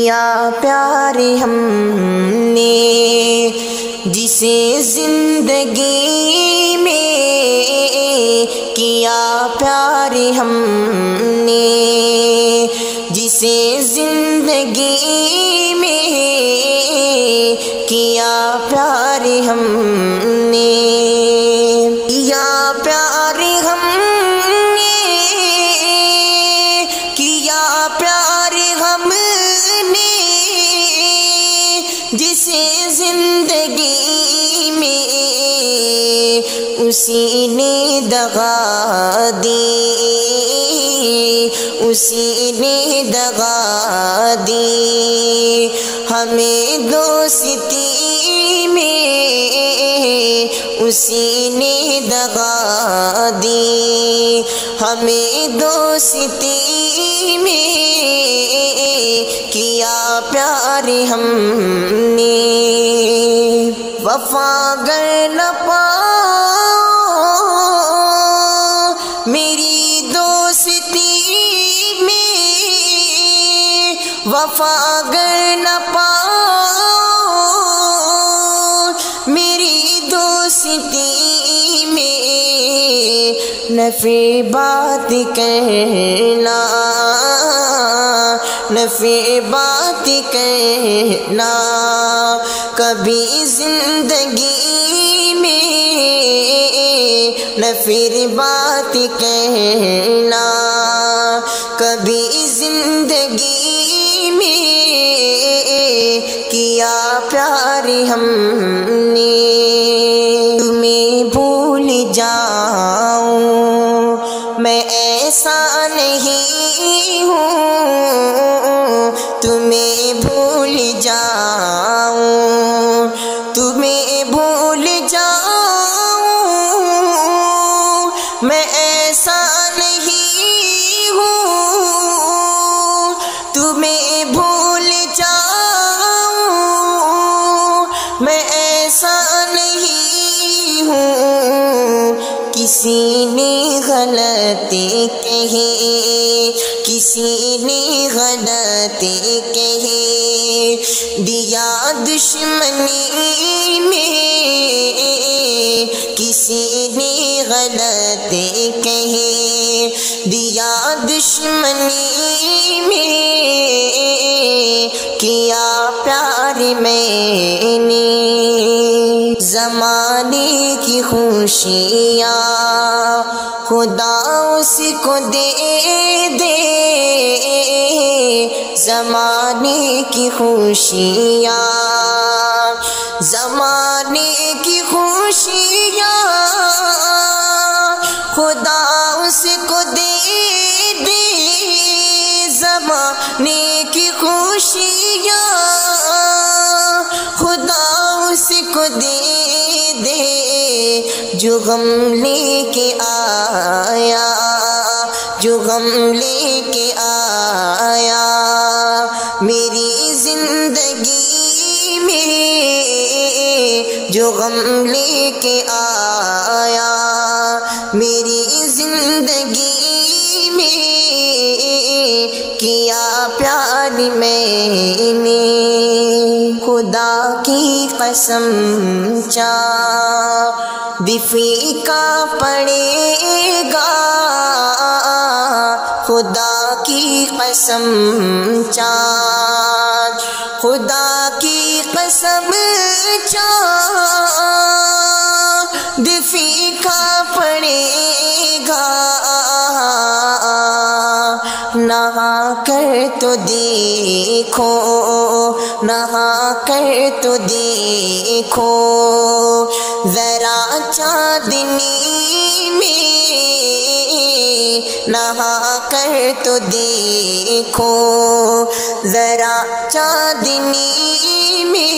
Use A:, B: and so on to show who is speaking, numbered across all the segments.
A: کیا پیار ہم نے، جسے زندگی میں کیا پیار ہم نے، جسے زندگی میں کیا پیار ہم نے، کیا پیار ہم نے، کیا پیار ہم نے، جسے زندگی میں اسی نے دغا دی، اسی نے دغا دی، ہمیں دوستی میں اسی نے دغا دی، ہمیں دوستی میں کیا پیار ہم نے، وفا گر نہ پاؤ میری دوستی میں، وفا گر نہ پاؤ میری دوستی میں، نفع بات کہنا، نفع بات کہنا، کبھی زندگی میں نفع بات کہنا، کبھی زندگی میں کیا پیار ہم نے، تمہیں بھول جاؤں میں ایسا نہیں ہوں، تمہیں بھول جاؤں، تمہیں بھول جاؤں میں ایسا نہیں ہوں، تمہیں بھول جاؤں میں ایسا نہیں ہوں، کسی نے غلطی کہی، کسی نے غلطی کہی، دیا دشمنی میں، کسی نے غلطی کہی، دیا دشمنی میں کیا پیار میں نے، زمانے کی خوشیاں خدا اس کو دے دے، زمانے کی خوشیاں، زمانے کی خوشیاں خدا اس کو دے دے، زمانے کی خوشیاں خدا اس کو دے دے، جو غم لے کے آیا، جو غم لے کے آیا میری زندگی میں، جو غم لے کے آیا میری زندگی میں کیا پیار میں نے، خدا کی قسم چاند پھیکا پڑے گا، خدا کی قسم چاند، خدا کی قسم چاند پھیکا پڑے گا، نہا کر تو دیکھو، نہا کر تو دیکھو ذرا چاندنی میں، نہا کر تو دیکھو ذرا چاندنی میں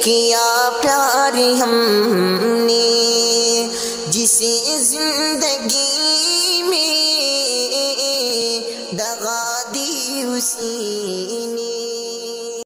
A: کیا پیار ہم نے، جسے زندگی